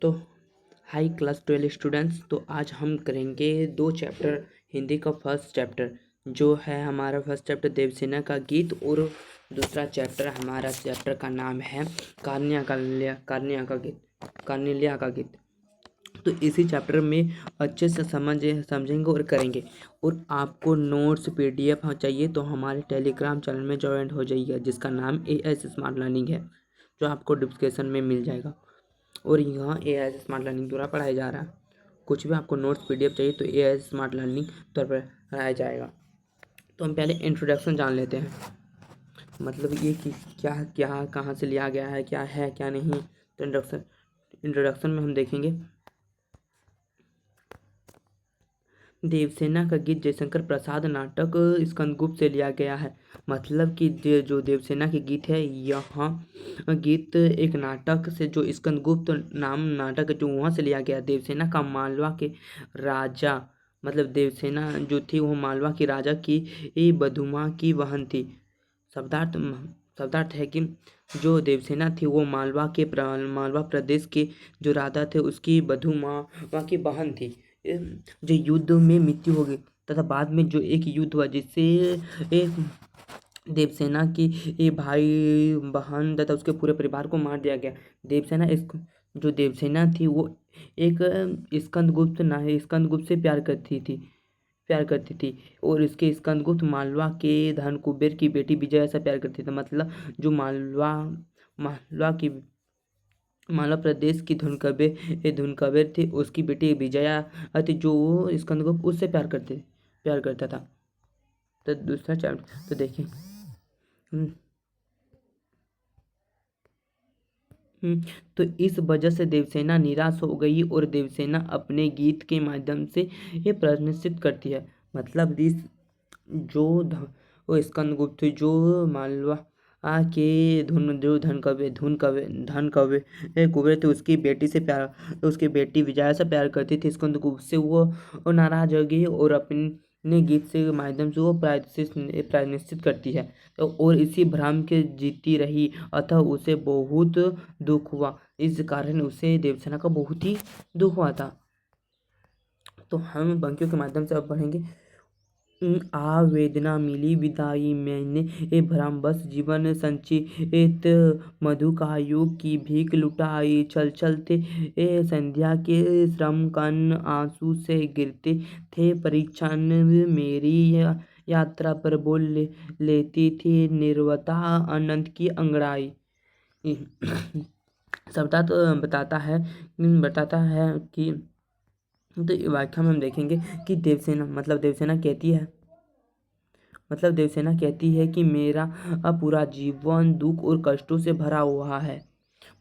तो high class 12 students, तो आज हम करेंगे 2 चैप्टर हिंदी का। फर्स्ट चैप्टर जो है हमारा फर्स्ट चैप्टर देवसेना का गीत, और दूसरा चैप्टर हमारा चैप्टर का नाम है कार्निलिया का गीत। तो इसी चैप्टर में अच्छे से समझेंगे और करेंगे। और आपको नोट्स PDF चाहिए तो हमारे टेलीग्राम चैनल में ज्वाइन हो जाइए, जिसका नाम AS स्मार्ट लर्निंग है, जो आपको डिस्क्रिप्शन में मिल जाएगा। और यहाँ AS स्मार्ट लर्निंग द्वारा पढ़ाया जा रहा है। कुछ भी आपको नोट्स PDF चाहिए तो AS स्मार्ट लर्निंग द्वारा पढ़ाया जाएगा। तो हम पहले इंट्रोडक्शन जान लेते हैं, मतलब ये कि क्या क्या कहाँ से लिया गया है, क्या है क्या नहीं। तो इंट्रोडक्शन में हम देखेंगे देवसेना का गीत जयशंकर प्रसाद नाटक स्कंदगुप्त से लिया गया है। मतलब कि जो देवसेना के गीत है, यहाँ गीत एक नाटक से जो स्कंदगुप्त नाम नाटक है, जो वहाँ से लिया गया। देवसेना का मालवा के राजा, मतलब देवसेना जो थी वो मालवा की राजा की बधुमा की बहन थी। शब्दार्थ है कि जो देवसेना थी वो मालवा प्रदेश के जो राजा थे उसकी बधुमा की बहन थी। जो युद्ध में मृत्यु हो गई तथा बाद में जो एक युद्ध हुआ जिससे एक देवसेना की भाई बहन तथा उसके पूरे परिवार को मार दिया गया। जो देवसेना थी वो एक स्कंदगुप्त से प्यार करती थी और इसके स्कंदगुप्त मालवा के धन कुबेर की बेटी विजया से प्यार करती थी। मतलब जो मालवा प्रदेश की धुनकबेर थी, उसकी बेटी विजया थी, जो स्कंदगुप्त उससे प्यार करता था। तो दूसरा चैप्टर तो देखिए। तो इस वजह से देवसेना निराश हो गई और देवसेना अपने गीत के माध्यम से ये प्रदर्शित करती है। मतलब वो स्कंदगुप्त जो मालवा के धन कुबेर थे उसकी बेटी विजया से प्यार करती थी। स्कंदगुप्त से वो नाराज हो गई और अपने गीत से माध्यम से वो प्रायश्चित करती है। और इसी भ्रम के जीती रही, अतः उसे बहुत दुख हुआ। इस कारण उसे देवसेना का बहुत ही दुख हुआ था। तो हम पंक्तियों के माध्यम से अब पढ़ेंगे। आवेदना मिली विदाई मैंने ए भ्रम बस जीवन संचित मधु का योग की भीख लुटाई। चल चलते संध्या के श्रम कण आंसू से गिरते थे। परीक्षण मेरी यात्रा पर बोल लेती थी निर्वता अनंत की अंगड़ाई। शब्दार्थ तो बताता है कि तो व्याख्या में हम देखेंगे कि देवसेना कहती है कि मेरा पूरा जीवन दुख और कष्टों से भरा हुआ है।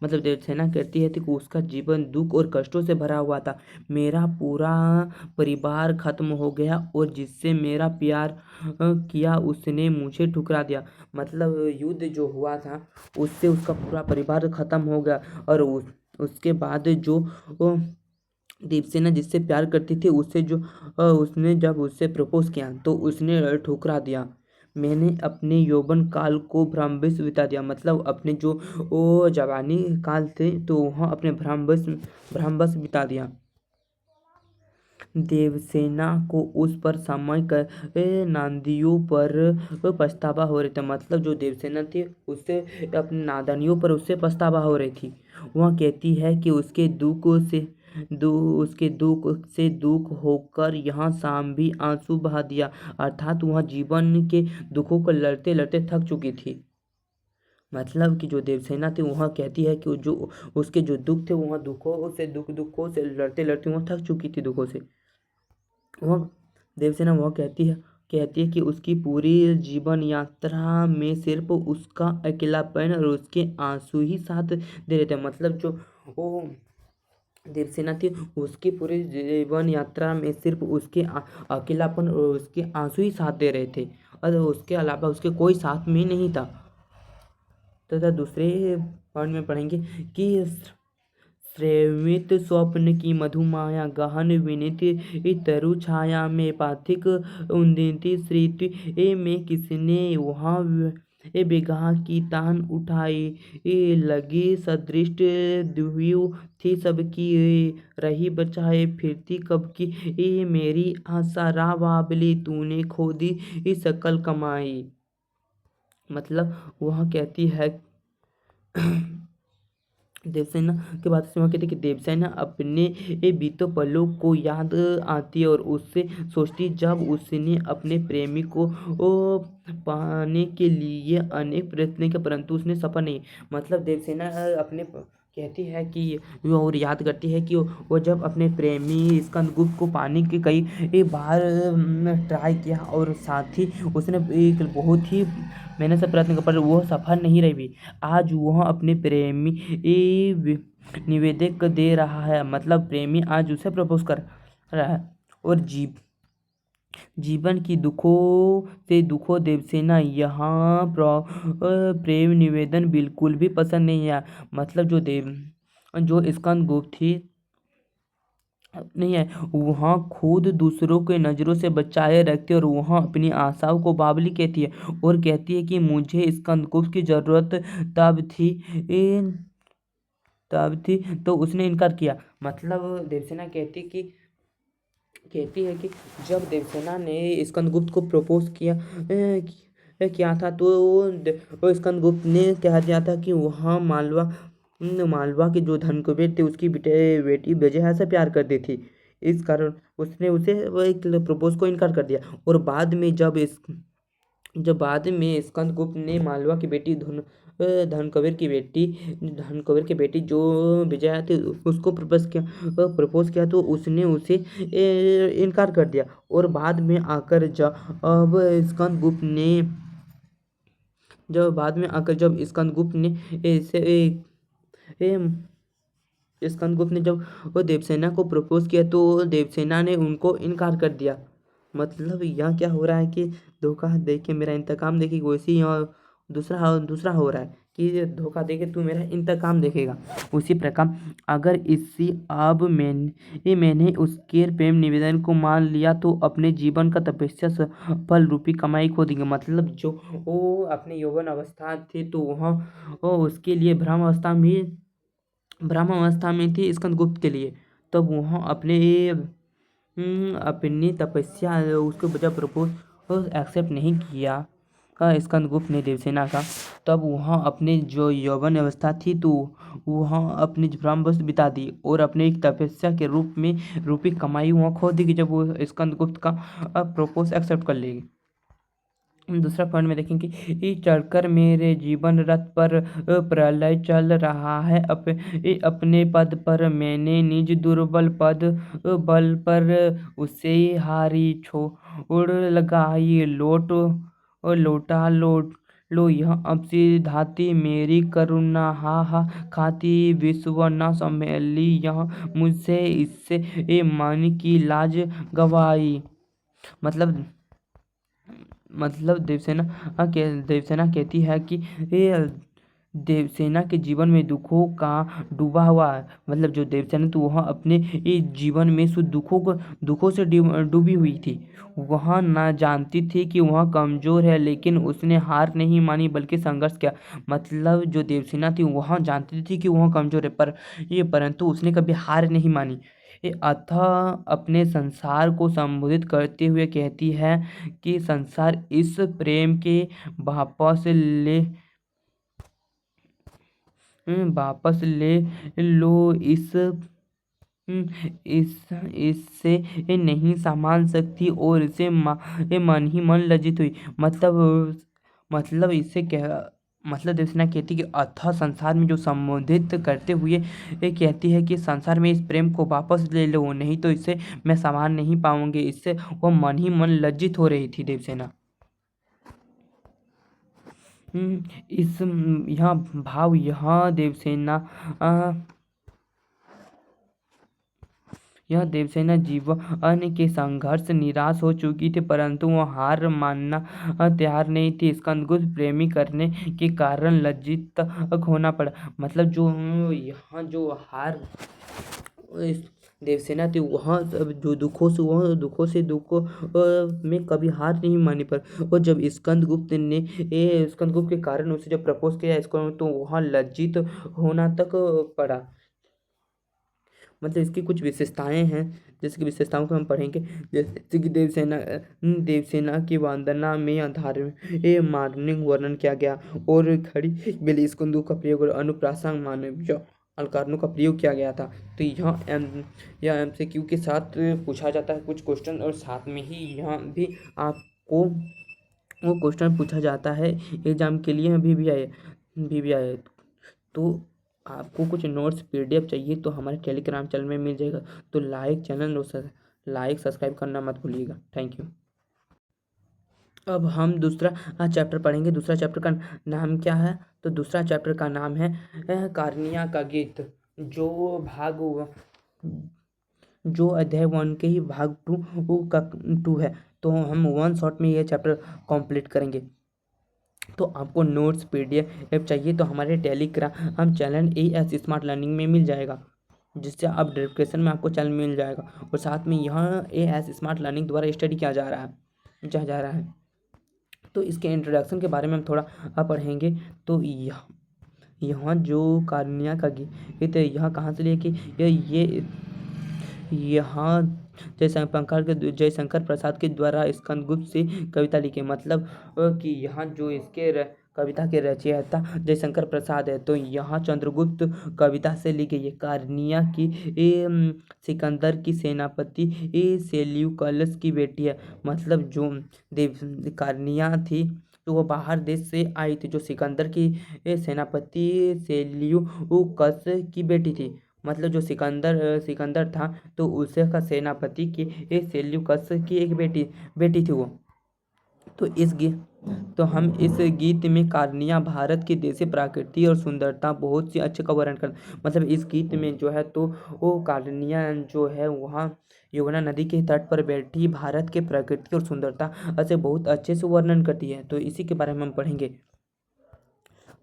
मतलब देवसेना कहती है कि उसका जीवन दुख और कष्टों से भरा हुआ था। मेरा पूरा परिवार खत्म हो गया और जिससे मेरा प्यार किया उसने मुझे ठुकरा दिया। मतलब युद्ध जो हुआ था उससे उसका पूरा परिवार खत्म हो गया और उसके बाद जो देवसेना जिससे प्यार करती थी उसने जब उससे प्रपोज किया तो उसने ठुकरा दिया। मैंने अपने यौवन काल को भ्रमवश बिता दिया। मतलब अपने जो जवानी काल थे तो वहाँ अपने भ्रमवश बिता दिया। देवसेना को उस पर समय कर नादियों पर पछतावा हो रही था। मतलब जो देवसेना थी उससे अपनी नादानियों पर उससे पछतावा हो रही थी। वह कहती है कि उसके दुख से दुख होकर यहाँ शाम भी आंसू बहा दिया। अर्थात वह जीवन के दुखों को लड़ते लड़ते थक चुकी थी। मतलब कि जो देवसेना थी वह कहती है कि जो उसके जो दुख थे वह दुखों से लड़ते लड़ते वह थक चुकी थी दुखों से। वह देवसेना वह कहती है कि उसकी पूरी जीवन यात्रा में सिर्फ उसका अकेलापन और उसके आंसू ही साथ दे रहे थे। मतलब जो वो देवसेना थी उसकी पूरी जीवन यात्रा में सिर्फ उसके अकेलापन और उसके आंसू ही साथ दे रहे थे और उसके अलावा उसके कोई साथ में नहीं था। तथा दूसरे पॉइंट में पढ़ेंगे कि श्रेमित स्वप्न की मधुमाया गहन विनित तरु छाया में पाथिक उन्दित स्मृति में किसने वहाँ बेगाह की तान उठाई लगी सदृष्ट दुहियु थी सबकी रही बचाए फिरती कब की मेरी आशा राह बाबली तूने खो दी सकल कमाई। मतलब वह कहती है देवसेना के बाद से वह कहती है कि देवसेना अपने बीते पलों को याद आती है और उससे सोचती जब उसने अपने प्रेमी को पाने के लिए अनेक प्रयत्न किए परंतु उसने सफल नहीं। मतलब देवसेना अपने कहती है कि वो और याद करती है कि वो जब अपने प्रेमी स्कंदगुप्त को पाने की कई बार ट्राई किया और साथ ही उसने एक बहुत ही मेहनत से प्रयत्न किया पर वो सफल नहीं रही। आज वह अपने प्रेमी निवेदक दे रहा है। मतलब प्रेमी आज उसे प्रपोज कर रहा है और जीवन की दुखों से दुखों देवसेना यहाँ प्रेम निवेदन बिल्कुल भी पसंद नहीं है। मतलब जो स्कंदगुप्त थी नहीं है वहाँ खुद दूसरों के नज़रों से बचाए रखती है और वहाँ अपनी आशाओं को बावली कहती है और कहती है कि मुझे स्कंदगुप्त की ज़रूरत तब थी तो उसने इनकार किया। मतलब देवसेना कहती है कि जब देवसेना ने स्कंदगुप्त को प्रपोज किया था तो वो स्कंदगुप्त ने कह दिया था कि वहाँ मालवा के जो धनकुबेर थे उसकी बेटी बेजहा से प्यार करती थी। इस कारण उसने उसे वो एक प्रपोज को इनकार कर दिया और बाद में स्कंदगुप्त ने मालवा की बेटी धनकुबेर की बेटी जो विजया थी उसको प्रपोज किया तो उसने उसे इनकार कर दिया और बाद में आकर जब स्कंदगुप्त ने जब वो देवसेना को प्रपोज किया तो देवसेना ने उनको इनकार कर दिया। मतलब यहाँ क्या हो रहा है कि धोखा दे के मेरा इंतकाम देखेगी वैसे ही यहाँ दूसरा हो रहा है कि धोखा दे के तू मेरा इंतकाम देखेगा। उसी प्रकार अगर मैंने उसके प्रेम निवेदन को मान लिया तो अपने जीवन का तपस्या फल रूपी कमाई खो देंगे। मतलब जो वो अपने यौवन अवस्था थी तो वहाँ वो उसके लिए ब्रह्म अवस्था में थी स्कंदगुप्त के लिए तब वहाँ अपनी तपस्या उसको जब प्रपोज एक्सेप्ट नहीं किया स्कंदगुप्त ने देवसेना का तब वहाँ अपने जो यौवन अवस्था थी तो वहाँ अपनी ब्रह्मवश बिता दी और अपने एक तपस्या के रूप में रूपी कमाई वहाँ खो दी कि जब वो स्कंदगुप्त का प्रपोज एक्सेप्ट कर लेगी। दूसरा पॉइंट में देखेंगे कि चढ़कर मेरे जीवन रथ पर प्रलय चल रहा है अपने पद पर मैंने निज दुर्बल पद बल पर उसे हारी छोड़ लगाई लोटा लो यह अब धाती मेरी करुणा हा खाती विश्व न संभली यह मुझसे इससे मन की लाज गवाई। मतलब देवसेना कहती है कि देवसेना के जीवन में दुखों का डूबा हुआ है। मतलब जो देवसेना तो वह अपने जीवन में शुद्ध दुखों से डूबी हुई थी। वह ना जानती थी कि वह कमज़ोर है लेकिन उसने हार नहीं मानी बल्कि संघर्ष किया। मतलब जो देवसेना थी वह जानती थी कि वह कमज़ोर है परंतु उसने कभी हार नहीं मानी। अतः अपने संसार को संबोधित करते हुए कहती है कि संसार इस प्रेम के वापस ले लो इससे नहीं संभाल सकती और इसे मन ही मन लज्जित हुई। मतलब इससे क्या मतलब देवसेना कहती है कि अथाह संसार में जो संबोधित करते हुए ये कहती है कि संसार में इस प्रेम को वापस ले लो नहीं तो इससे मैं संभाल नहीं पाऊंगी। इससे वो मन ही मन लज्जित हो रही थी देवसेना। इस यहाँ भाव यहाँ देवसेना जीवन के संघर्ष निराश हो चुकी थी परंतु वह हार मानना तैयार नहीं थी। स्कंदगुप्त प्रेमी करने के कारण लज्जित होना पड़ा। मतलब जो यहाँ जो हार देवसेना थी वहाँ सब जो दुखों में कभी हार नहीं मानी। पर और जब स्कंदगुप्त ने स्कंदगुप्त के कारण उसे जब प्रपोज किया इसको तो वहाँ लज्जित होना तक पड़ा। मतलब इसकी कुछ विशेषताएं हैं, जैसे कि विशेषताओं को हम पढ़ेंगे। जैसे कि देवसेना की वंदना में मार्निंग वर्णन किया गया और खड़ी बेली स्कंदों का प्रयोग और अनुप्रासन मानव अलंकारों का प्रयोग किया गया था। तो यह MCQ के साथ पूछा जाता है कुछ क्वेश्चन, और साथ में ही यहाँ भी आपको वो क्वेश्चन पूछा जाता है एग्जाम के लिए। भी आए तो आपको कुछ नोट्स PDF चाहिए तो हमारे टेलीग्राम चैनल में मिल जाएगा। तो लाइक सब्सक्राइब करना मत भूलिएगा। Thank you. अब हम दूसरा चैप्टर पढ़ेंगे। दूसरा चैप्टर का नाम क्या है? तो दूसरा चैप्टर का नाम है कार्निया का गीत, जो अध्याय 1 के ही भाग 2 है। तो हम 1 शॉट में ये चैप्टर कंप्लीट करेंगे। तो आपको नोट्स PDF चाहिए तो हमारे Telegram channel AS smart learning में मिल जाएगा, जिससे आप डिस्क्रिप्शन में आपको चैनल मिल जाएगा। और साथ में यह AS स्मार्ट लर्निंग द्वारा स्टडी किया जा रहा है। तो इसके इंट्रोडक्शन के बारे में हम थोड़ा पढ़ेंगे। तो यहाँ जो कार्निया का गीत है यहाँ कहाँ से लेके ये यहाँ जयशंकर प्रसाद के द्वारा स्कंदगुप्त से कविता लिखी। मतलब कि यहाँ जो इसके कविता के रचयिता जयशंकर प्रसाद है, तो यहाँ चंद्रगुप्त कविता से ली गई है। कार्निया की सिकंदर की सेनापति सेल्यूकस की बेटी है। मतलब जो कार्निया थी तो वो बाहर देश से आई थी, जो सिकंदर की सेनापति सेल्यूकस की बेटी थी। मतलब जो सिकंदर था तो उसे का सेनापति की सेल्यूकस की एक बेटी थी वो। तो हम इस गीत में कार्निया भारत की देशी प्रकृति और सुंदरता बहुत सी अच्छे का वर्णन कर। मतलब इस गीत में जो है तो वो कार्निया जो है वहाँ यमुना नदी के तट पर बैठी भारत के प्रकृति और सुंदरता से बहुत अच्छे से वर्णन करती है। तो इसी के बारे में हम पढ़ेंगे।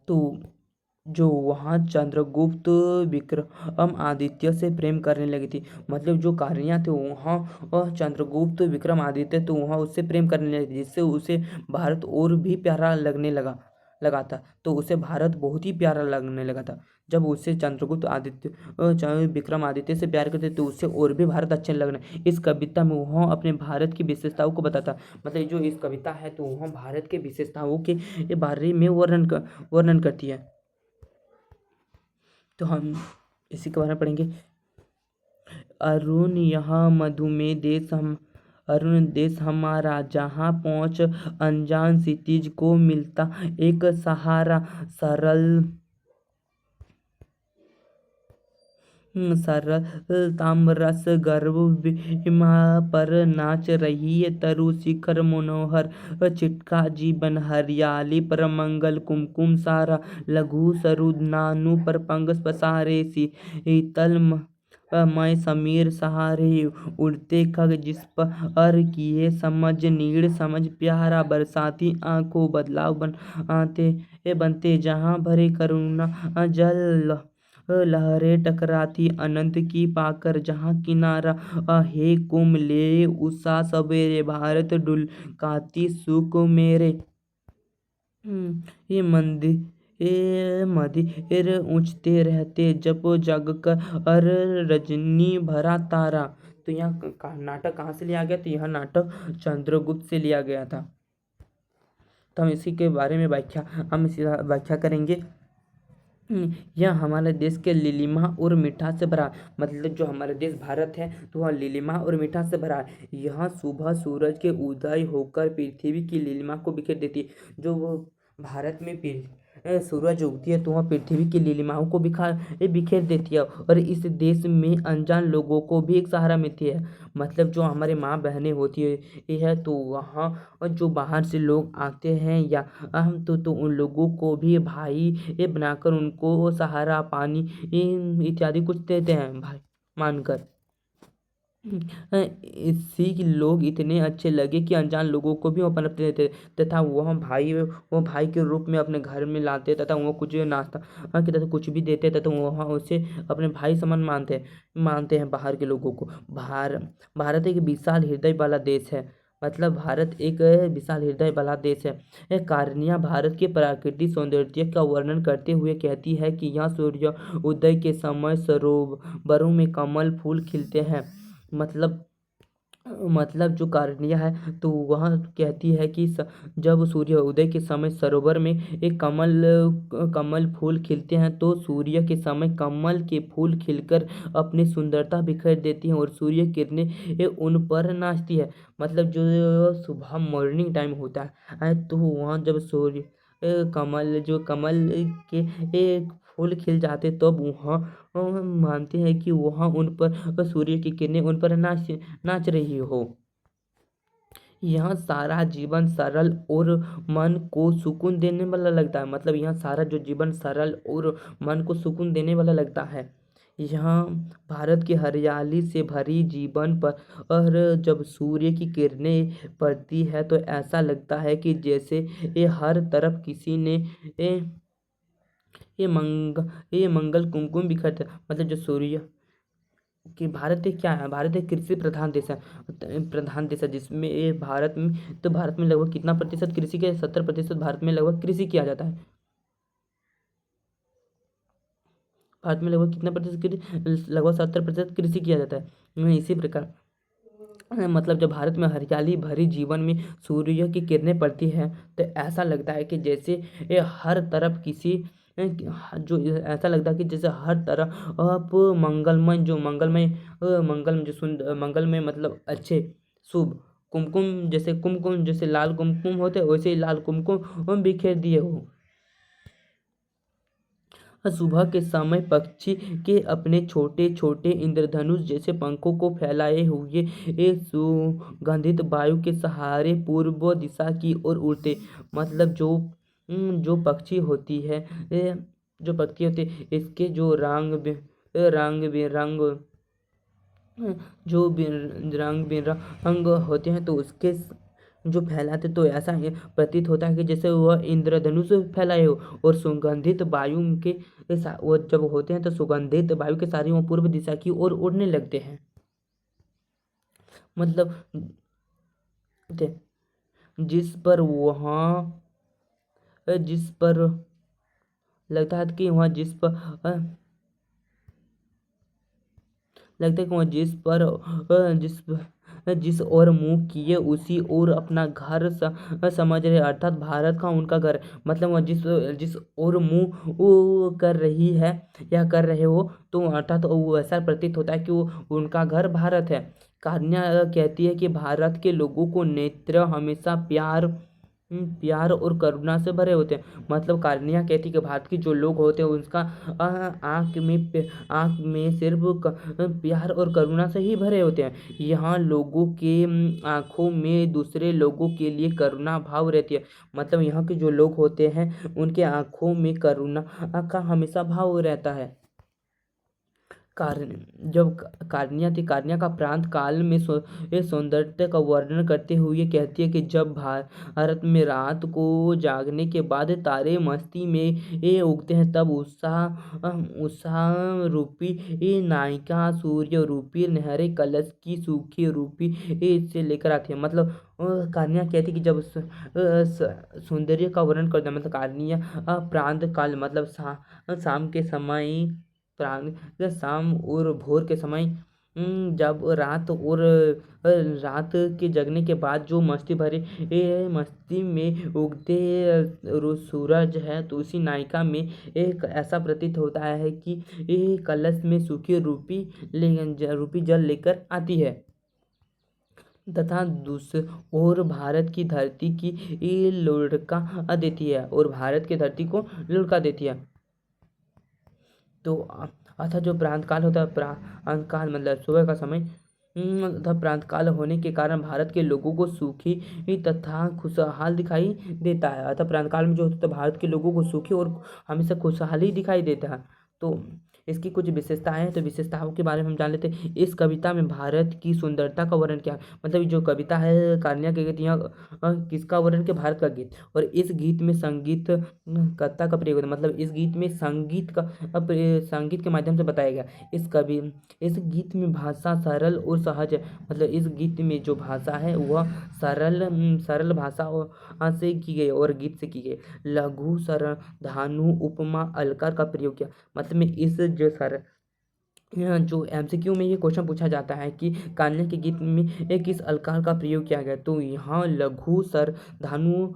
तो जो वहाँ चंद्रगुप्त विक्रम आदित्य से प्रेम करने लगी थी। मतलब जो कार्निया थे वहाँ चंद्रगुप्त विक्रम आदित्य तो वहाँ उससे प्रेम करने लगी, जिससे उसे भारत और भी प्यारा लगने लगा था। तो उसे भारत बहुत ही प्यारा लगने लगा था। जब उससे विक्रम आदित्य से प्यार करते तो उससे और भी भारत अच्छे लगने। इस कविता में वहाँ अपने भारत की विशेषताओं को बताता। मतलब जो इस कविता है तो वहाँ भारत के विशेषताओं के बारे में वर्णन करती है। तो हम इसी के बारे में पढ़ेंगे। अरुण देश हमारा, जहाँ पहुँच अनजान क्षितिज को मिलता एक सहारा। ताम्ररस गर्व विमा पर नाच रही है तरु शिखर मनोहर। चिटका जीवन हरियाली पर मंगल कुमकुम सारा। लघु सरु नानु पर पंग पसारे शीतल मैं समीर सहारे। उड़ते खग जिस पर किए समझ नीड़ समझ प्यारा। बरसाती आंखों बदलाव बनते जहाँ भरे करुणा जल। लहरें टकराती अनंत की पाकर जहाँ किनारा। हे कुमले उषा सवेरे भारत डुलकाती सुख मेरे। ये मदिर ऊँचते रहते जब जग कर रजनी भरा तारा। तो यहाँ नाटक कहाँ से लिया गया? तो यह नाटक चंद्रगुप्त से लिया गया था। तो हम इसी के बारे में व्याख्या करेंगे। यह हमारे देश के लीलिमा और मिठास से भरा। मतलब जो हमारा देश भारत है तो वह लीलिमा और मिठास से भरा है। यहाँ सुबह सूरज के उदय होकर पृथ्वी की लीलिमा को बिखेर देती है। जो वो भारत में सूरज उगती है तो वह पृथ्वी की लीलिमाओं को बिखेर देती है। और इस देश में अनजान लोगों को भी एक सहारा मिलती है। मतलब जो हमारे माँ बहनें होती है तो वहाँ जो बाहर से लोग आते हैं या हम तो उन लोगों को भी भाई बनाकर उनको सहारा पानी इत्यादि कुछ देते हैं भाई मानकर। सिख लोग इतने अच्छे लगे कि अनजान लोगों को भी वो पनपने देते तथा वो भाई के रूप में अपने घर में लाते तथा वो कुछ नाश्ता की तरह कुछ भी देते तथा वहाँ उसे अपने भाई समान मानते हैं बाहर के लोगों को। भारत एक विशाल हृदय वाला देश है। मतलब भारत एक विशाल हृदय वाला देश है। कारणिया भारत के प्राकृतिक सौंदर्य का वर्णन करते हुए कहती है कि यहाँ सूर्य उदय के समय सरोवरों में कमल फूल खिलते हैं। मतलब जो कारनिया है तो वह कहती है कि जब सूर्य उदय के समय सरोवर में एक कमल फूल खिलते हैं तो सूर्य के समय कमल के फूल खिलकर अपनी सुंदरता बिखेर देती हैं और सूर्य किरणें उन पर नाचती है। मतलब जो सुबह मॉर्निंग टाइम होता है तो वहाँ जब सूर्य कमल के एक फूल खिल जाते तब वहाँ मानते हैं कि वहाँ उन पर सूर्य की किरणें उन पर नाच रही हो। यहाँ सारा जीवन सरल और मन को सुकून देने वाला लगता है। मतलब यहाँ सारा जो जीवन सरल और मन को सुकून देने वाला लगता है। यहाँ भारत की हरियाली से भरी जीवन पर और जब सूर्य की किरणें पड़ती है तो ऐसा लगता है कि जैसे ये हर तरफ किसी ने ये मंगल कुमकुम बिखरते। मतलब जो सूर्य कि भारत एक क्या है, भारत एक कृषि प्रधान देश है जिसमें ये भारत में लगभग कितना प्रतिशत कृषि के 70% भारत में लगभग कृषि किया जाता है। भारत में लगभग कितना प्रतिशत लगभग 70% कृषि किया जाता है। इसी प्रकार मतलब जब भारत में हरियाली भरी जीवन में सूर्य की किरणें पड़ती हैं तो ऐसा लगता है कि जैसे ये हर तरफ किसी जो ऐसा लगता है कि जैसे हर तरफ आप मंगलमय मतलब अच्छे शुभ कुमकुम जैसे लाल कुमकुम होते वैसे ही लाल कुमकुम बिखेर दिए हो। सुबह के समय पक्षी के अपने छोटे छोटे इंद्रधनुष जैसे पंखों को फैलाए हुए एक सुगंधित वायु के सहारे पूर्व दिशा की ओर उड़ते। मतलब जो पक्षी होती है इसके जो रंग बिरंग रंग बिरंग होते हैं तो उसके जो फैलाते तो ऐसा ही प्रतीत होता है कि जैसे वह इंद्रधनुष फैलाए हो। और सुगंधित वायु के वो जब होते हैं तो सुगंधित वायु के सारे वो पूर्व दिशा की ओर उड़ने लगते हैं। मतलब जिस पर लगता है कि वहाँ जिस ओर मुंह किए उसी ओर अपना घर समझ रहे अर्थात भारत का उनका घर। मतलब वह जिस ओर मुंह वो कर रही है या कर रहे हो तो अर्थात वो ऐसा प्रतीत होता है कि वो उनका घर भारत है। कहानियाँ कहती है कि भारत के लोगों को नेत्र हमेशा प्यार और करुणा से भरे होते हैं। मतलब कहानियाँ कहती है कि भारत के जो लोग होते हैं उसका आँख में सिर्फ प्यार और करुणा से ही भरे होते हैं। यहाँ लोगों के आँखों में दूसरे लोगों के लिए करुणा भाव रहती है। मतलब यहाँ के जो लोग होते हैं उनके आँखों में करुणा का हमेशा भाव रहता है। जब कारणिया का प्रांत काल में सौंदर्य का वर्णन करते हुए कहती है कि जब भारत में रात को जागने के बाद तारे मस्ती में ये उगते हैं तब उत्साह रूपी नायिका सूर्य रूपी नहरे कलश की सूखी रूपी से लेकर आती है। मतलब कहानियाँ कहती कि जब सौंदर्य का वर्णन करते हैं मतलब कहानियाँ प्रांत काल मतलब शाम के समय शाम और भोर के समय जब रात के जगने के बाद जो मस्ती में उगते सूरज है तो उसी नायिका में एक ऐसा प्रतीत होता है कि कलश में सूखी रूपी जल लेकर आती है तथा दूसरी ओर भारत की धरती की लुढ़का देती है और भारत की धरती को लुढ़का देती है। तो अतः जो प्रांतकाल होता है प्रांतकाल मतलब सुबह का समय तथा प्रांतकाल होने के कारण भारत के लोगों को सुखी तथा खुशहाल दिखाई देता है। अतः प्रांतकाल में जो होता है भारत के लोगों को सुखी और हमेशा खुशहाली दिखाई देता है। तो इसकी कुछ विशेषताएं हैं, तो विशेषताओं के बारे में हम जान लेते हैं। इस कविता में भारत की सुंदरता का वर्णन क्या है, मतलब जो कविता है कन्या के गीत, यहाँ किसका वर्णन के, भारत का गीत। और इस गीत में संगीत कत्ता का प्रयोग होता है, मतलब इस गीत में संगीत का संगीत के माध्यम से बताया गया। इस गीत में भाषा सरल और सहज है, मतलब इस गीत में जो भाषा है वह सरल भाषा से की गई और गीत से की गई। लघु धानु उपमा अलंकार का प्रयोग किया, मतलब में इस जो सर जो एमसीक्यू में ये क्वेश्चन पूछा जाता है कि कान्या के गीत में किस अलंकार का प्रयोग किया गया, तो यहाँ लघु सर धानु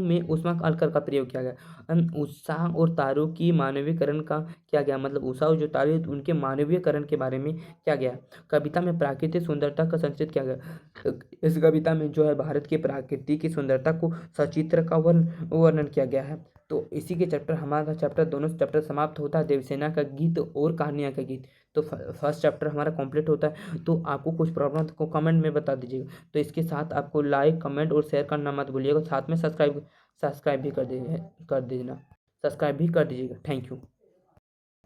में उष्मा अलंकार का प्रयोग किया गया। उषा और तारों की मानवीयकरण का किया गया, मतलब उषा और जो तारे उनके मानवीयकरण के बारे में किया गया। कविता में प्राकृतिक सुंदरता का संचित किया गया, इस कविता में जो है भारत की प्रकृति की सुंदरता को सचित्र का वर्णन किया गया है। तो इसी के चैप्टर, हमारा चैप्टर दोनों चैप्टर समाप्त होता है, देवसेना का गीत और कहानियाँ का गीत। तो फर्स्ट चैप्टर हमारा कंप्लीट होता है। तो आपको कुछ प्रॉब्लम तो कमेंट में बता दीजिएगा। तो इसके साथ आपको लाइक कमेंट और शेयर करना मत भूलिएगा, साथ में सब्सक्राइब भी कर दीजिएगा, सब्सक्राइब भी कर दीजिएगा। Thank you.